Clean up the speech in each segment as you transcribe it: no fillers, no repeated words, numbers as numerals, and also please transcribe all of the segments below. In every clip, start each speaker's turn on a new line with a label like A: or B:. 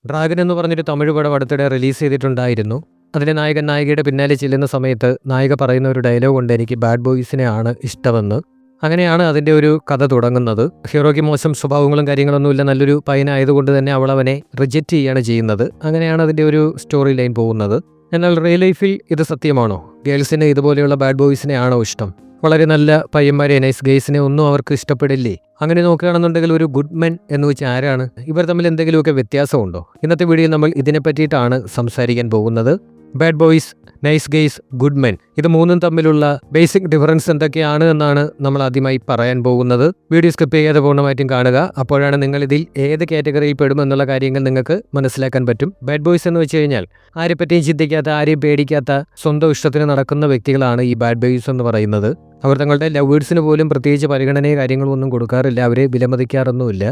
A: Dragon എന്ന് പറഞ്ഞൊരു തമിഴ് പടം അടുത്തിടെ റിലീസ് ചെയ്തിട്ടുണ്ടായിരുന്നു. അതിലെ നായകൻ നായികയുടെ പിന്നാലെ ചെല്ലുന്ന സമയത്ത് നായിക പറയുന്ന ഒരു ഡയലോഗ് ഉണ്ട്, എനിക്ക് ബാഡ് ബോയ്സിനെ ആണ് ഇഷ്ടമെന്ന്. അങ്ങനെയാണ് അതിൻ്റെ ഒരു കഥ തുടങ്ങുന്നത്. ഹീറോയ്ക്ക് മോശം സ്വഭാവങ്ങളും കാര്യങ്ങളൊന്നുമില്ല, നല്ലൊരു പയ്യനായതുകൊണ്ട് തന്നെ അവൾ അവനെ റിജക്റ്റ് ചെയ്യുകയാണ് ചെയ്യുന്നത്. അങ്ങനെയാണ് അതിൻ്റെ ഒരു സ്റ്റോറി ലൈൻ പോകുന്നത്. എന്നാൽ റിയൽ ലൈഫിൽ ഇത് സത്യമാണോ? ഗേൾസിന് ഇതുപോലെയുള്ള ബാഡ് ബോയ്സിനെ ആണോ ഇഷ്ടം? വളരെ നല്ല പയ്യന്മാരെ, നൈസ് ഗേൾസിനെ ഒന്നും അവർക്ക് ഇഷ്ടപ്പെടില്ലേ? അങ്ങനെ നോക്കുകയാണെന്നുണ്ടെങ്കിൽ ഒരു ഗുഡ് മെൻ എന്ന് വെച്ചാൽ ആരാണ്? ഇവർ തമ്മിൽ എന്തെങ്കിലുമൊക്കെ വ്യത്യാസമുണ്ടോ? ഇന്നത്തെ വീഡിയോയിൽ നമ്മൾ ഇതിനെ പറ്റിയിട്ടാണ് സംസാരിക്കാൻ പോകുന്നത്. Bad boys, nice guys, good men, ഇത് മൂന്നും തമ്മിലുള്ള ബേസിക് ഡിഫറൻസ് എന്തൊക്കെയാണ് എന്നാണ് നമ്മൾ ആദ്യമായി പറയാൻ പോകുന്നത്. വീഡിയോ സ്കിപ്പ് ചെയ്യാതെ പൂർണ്ണമായിട്ടും കാണുക. അപ്പോഴാണ് നിങ്ങൾ ഇതിൽ ഏത് കാറ്റഗറിയിൽ പെടുമെന്നുള്ള കാര്യങ്ങൾ നിങ്ങൾക്ക് മനസ്സിലാക്കാൻ പറ്റും. ബാഡ് ബോയ്സ് എന്ന് വെച്ച് കഴിഞ്ഞാൽ ആരെപ്പറ്റിയും ചിന്തിക്കാത്ത, ആരെയും പേടിക്കാത്ത, സ്വന്തം ഇഷ്ടത്തിന് നടക്കുന്ന വ്യക്തികളാണ് ഈ ബാഡ് ബോയ്സ് എന്ന് പറയുന്നത്. അവർ തങ്ങളുടെ ലവേഴ്സിന് പോലും പ്രത്യേകിച്ച് പരിഗണനയോ കാര്യങ്ങളോ ഒന്നും കൊടുക്കാറില്ല, അവരെ വിലമതിക്കാറൊന്നുമില്ല.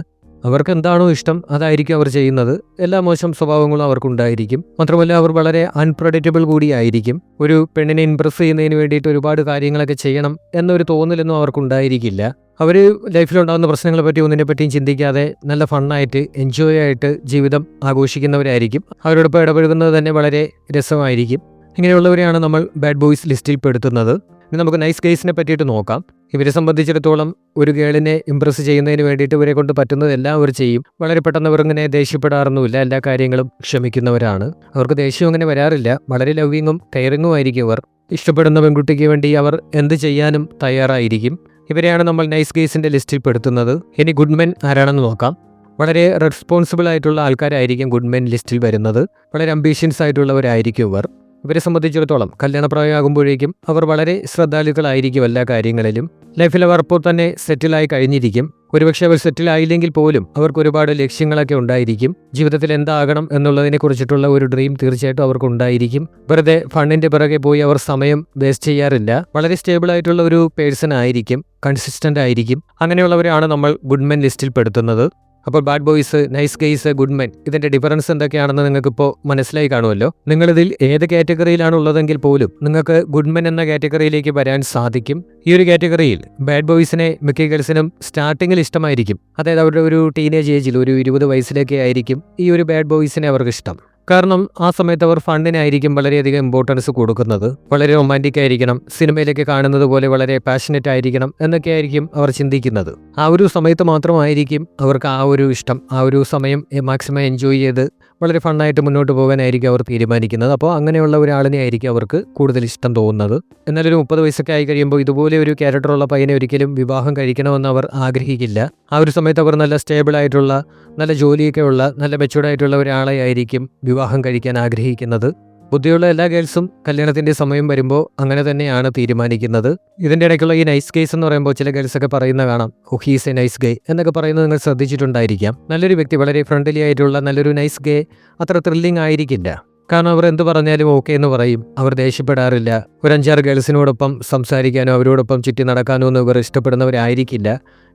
A: അവർക്ക് എന്താണോ ഇഷ്ടം അതായിരിക്കും അവർ ചെയ്യുന്നത്. എല്ലാ മോശം സ്വഭാവങ്ങളും അവർക്കുണ്ടായിരിക്കും. മാത്രമല്ല അവർ വളരെ അൺപ്രഡിക്റ്റബിൾ കൂടിയായിരിക്കും. ഒരു പെണ്ണിനെ ഇംപ്രസ് ചെയ്യുന്നതിന് വേണ്ടിയിട്ട് ഒരുപാട് കാര്യങ്ങളൊക്കെ ചെയ്യണം എന്നൊരു തോന്നലൊന്നും അവർക്കുണ്ടായിരിക്കില്ല. അവർ ലൈഫിലുണ്ടാകുന്ന പ്രശ്നങ്ങളെ പറ്റി ഒന്നിനെ പറ്റിയും ചിന്തിക്കാതെ നല്ല ഫണ്ണായിട്ട് എൻജോയ് ആയിട്ട് ജീവിതം ആഘോഷിക്കുന്നവരായിരിക്കും. അവരോടൊപ്പം ഇടപഴകുന്നത് തന്നെ വളരെ രസമായിരിക്കും. ഇങ്ങനെയുള്ളവരെയാണ് നമ്മൾ ബാഡ് ബോയ്സ് ലിസ്റ്റിൽ പെടുത്തുന്നത്. ഇനി നമുക്ക് നൈസ് ഗേയ്സിനെ പറ്റിയിട്ട് നോക്കാം. ഇവരെ സംബന്ധിച്ചിടത്തോളം ഒരു ഗേളിനെ ഇംപ്രസ് ചെയ്യുന്നതിന് വേണ്ടിയിട്ട് ഇവരെ കൊണ്ട് പറ്റുന്നതെല്ലാം അവർ ചെയ്യും. വളരെ പെട്ടെന്ന് അവർ ഇങ്ങനെ ദേഷ്യപ്പെടാറൊന്നുമില്ല, എല്ലാ കാര്യങ്ങളും ക്ഷമിക്കുന്നവരാണ്. അവർക്ക് ദേഷ്യം അങ്ങനെ വരാറില്ല. വളരെ ലവിങ്ങും കെയറിങ്ങും ആയിരിക്കും അവർ. ഇഷ്ടപ്പെടുന്ന പെൺകുട്ടിക്ക് വേണ്ടി അവർ എന്ത് ചെയ്യാനും തയ്യാറായിരിക്കും. ഇവരെയാണ് നമ്മൾ നൈസ് ഗേയ്സിൻ്റെ ലിസ്റ്റിൽ പെടുത്തുന്നത്. ഇനി ഗുഡ് മെൻ ആരാണെന്ന് നോക്കാം. വളരെ റെസ്പോൺസിബിൾ ആയിട്ടുള്ള ആൾക്കാരായിരിക്കും ഗുഡ് മെൻ ലിസ്റ്റിൽ വരുന്നത്. വളരെ അംബീഷ്യൻസ് ആയിട്ടുള്ളവരായിരിക്കും ഇവർ. ഇവരെ സംബന്ധിച്ചിടത്തോളം കല്യാണപ്രായമാകുമ്പോഴേക്കും അവർ വളരെ ശ്രദ്ധാലുക്കളായിരിക്കും എല്ലാ കാര്യങ്ങളിലും. ലൈഫിൽ അവർ അപ്പോൾ തന്നെ സെറ്റിലായി കഴിഞ്ഞിരിക്കും. ഒരുപക്ഷെ അവർ സെറ്റിലായില്ലെങ്കിൽ പോലും അവർക്ക് ഒരുപാട് ലക്ഷ്യങ്ങളൊക്കെ ഉണ്ടായിരിക്കും. ജീവിതത്തിൽ എന്താകണം എന്നുള്ളതിനെ കുറിച്ചിട്ടുള്ള ഒരു ഡ്രീം തീർച്ചയായിട്ടും അവർക്ക് ഉണ്ടായിരിക്കും. വെറുതെ ഫണ്ടിൻ്റെ പിറകെ പോയി അവർ സമയം വേസ്റ്റ് ചെയ്യാറില്ല. വളരെ സ്റ്റേബിൾ ആയിട്ടുള്ള ഒരു പേഴ്സൺ ആയിരിക്കും, കൺസിസ്റ്റൻ്റ് ആയിരിക്കും. അങ്ങനെയുള്ളവരെയാണ് നമ്മൾ ഗുഡ് മെൻ ലിസ്റ്റിൽ പെടുത്തുന്നത്. അപ്പോൾ bad boys, nice guys, good men, ഇതിൻ്റെ ഡിഫറൻസ് എന്തൊക്കെയാണെന്ന് നിങ്ങൾക്കിപ്പോൾ മനസ്സിലായി കാണുമല്ലോ. നിങ്ങളിതിൽ ഏത് കാറ്റഗറിയിലാണ് ഉള്ളതെങ്കിൽ പോലും നിങ്ങൾക്ക് ഗുഡ് മെൻ എന്ന കാറ്റഗറിയിലേക്ക് വരാൻ സാധിക്കും. ഈ ഒരു കാറ്റഗറിയിൽ ബാഡ് ബോയ്സിനെ മിക്ക ഗേൾസിനും സ്റ്റാർട്ടിങ്ങിൽ ഇഷ്ടമായിരിക്കും. അതായത് അവരുടെ ഒരു ടീനേജ് ഏജിൽ, ഒരു 20 വയസ്സിലൊക്കെ ആയിരിക്കും ഈ ഒരു ബാഡ് ബോയ്സിനെ അവർക്ക് ഇഷ്ടം. കാരണം ആ സമയത്ത് അവർ ഫണ്ടിനായിരിക്കും വളരെയധികം ഇമ്പോർട്ടൻസ് കൊടുക്കുന്നത്. വളരെ റൊമാൻറ്റിക് ആയിരിക്കണം, സിനിമയിലൊക്കെ കാണുന്നത് പോലെ വളരെ പാഷനറ്റ് ആയിരിക്കണം എന്നൊക്കെ ആയിരിക്കും അവർ ചിന്തിക്കുന്നത്. ആ ഒരു സമയത്ത് മാത്രമായിരിക്കും അവർക്ക് ആ ഒരു ഇഷ്ടം, ആ ഒരു സമയം മാക്സിമം എൻജോയ് ചെയ്ത് വളരെ ഫണ്ണായിട്ട് മുന്നോട്ട് പോകാനായിരിക്കും അവർ തീരുമാനിക്കുന്നത്. അപ്പോൾ അങ്ങനെയുള്ള ഒരാളിനെ ആയിരിക്കും അവർക്ക് കൂടുതൽ ഇഷ്ടം തോന്നുന്നത്. എന്നാൽ ഒരു 30 വയസ്സൊക്കെ ആയി കഴിയുമ്പോൾ ഇതുപോലെ ഒരു ക്യാരക്ടറുള്ള പയ്യനെ ഒരിക്കലും വിവാഹം കഴിക്കണമെന്ന് അവർ ആഗ്രഹിക്കില്ല. ആ ഒരു സമയത്ത് അവർ നല്ല സ്റ്റേബിൾ ആയിട്ടുള്ള, നല്ല ജോലിയൊക്കെ ഉള്ള, നല്ല മെച്യൂർഡ് ആയിട്ടുള്ള ഒരാളെ ആയിരിക്കും വിവാഹം കഴിക്കാൻ ആഗ്രഹിക്കുന്നത്. ബുദ്ധിയുള്ള എല്ലാ ഗേൾസും കല്യാണത്തിൻ്റെ സമയം വരുമ്പോൾ അങ്ങനെ തന്നെയാണ് തീരുമാനിക്കുന്നത്. ഇതിൻ്റെ ഇടയ്ക്കുള്ള ഈ നൈസ് ഗേസ് എന്ന് പറയുമ്പോൾ ചില ഗേൾസൊക്കെ പറയുന്ന കാണാം, ഓ ഹീസ് എ നൈസ് ഗേ എന്നൊക്കെ പറയുന്നത് നിങ്ങൾ ശ്രദ്ധിച്ചിട്ടുണ്ടായിരിക്കാം. നല്ലൊരു വ്യക്തി, വളരെ ഫ്രണ്ട്ലി ആയിട്ടുള്ള നല്ലൊരു നൈസ് ഗേ അത്ര ത്രില്ലിംഗ് ആയിരിക്കില്ല. കാരണം അവർ എന്ത് പറഞ്ഞാലും ഓക്കെ എന്ന് പറയും. അവർ ദേഷ്യപ്പെടാറില്ല. ഒരു 5-6 ഗേൾസിനോടൊപ്പം സംസാരിക്കാനോ അവരോടൊപ്പം ചുറ്റി നടക്കാനോ ഒന്നും ഇവർ ഇഷ്ടപ്പെടുന്നവരായിരിക്കില്ല.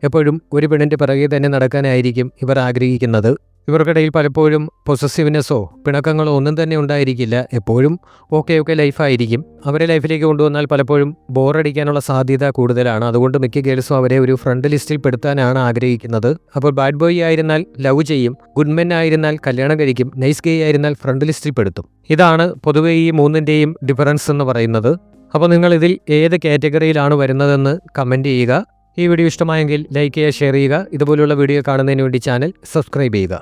A: എപ്പോഴും ഒരു പെണ്ണിൻ്റെ പിറകെ തന്നെ നടക്കാനായിരിക്കും ഇവർ ആഗ്രഹിക്കുന്നത്. ഇവർക്കിടയിൽ പലപ്പോഴും പൊസസീവ്നെസ്സോ പിണക്കങ്ങളോ ഒന്നും തന്നെ ഉണ്ടായിരിക്കില്ല. എപ്പോഴും ഓക്കെ ലൈഫായിരിക്കും. അവരെ ലൈഫിലേക്ക് കൊണ്ടുവന്നാൽ പലപ്പോഴും ബോറടിക്കാനുള്ള സാധ്യത കൂടുതലാണ്. അതുകൊണ്ട് മിക്ക ഗേൾസും അവരെ ഒരു ഫ്രണ്ട് ലിസ്റ്റിൽ പെടുത്താനാണ് ആഗ്രഹിക്കുന്നത്. അപ്പോൾ ബാഡ് ബോയ് ആയിരുന്നാൽ ലവ് ചെയ്യും, ഗുഡ് മെൻ ആയിരുന്നാൽ കല്യാണം കഴിക്കും, നൈസ് ഗേ ആയിരുന്നാൽ ഫ്രണ്ട് ലിസ്റ്റിൽ പെടുത്തും. ഇതാണ് പൊതുവെ ഈ മൂന്നിൻ്റെയും ഡിഫറൻസ് എന്ന് പറയുന്നത്. അപ്പോൾ നിങ്ങൾ ഇതിൽ ഏത് കാറ്റഗറിയിലാണ് വരുന്നതെന്ന് കമൻറ്റ് ചെയ്യുക. ഈ വീഡിയോ ഇഷ്ടമായെങ്കിൽ ലൈക്ക് ചെയ്യുക, ഷെയർ ചെയ്യുക. ഇതുപോലുള്ള വീഡിയോ കാണുന്നതിന് വേണ്ടി ചാനൽ സബ്സ്ക്രൈബ് ചെയ്യുക.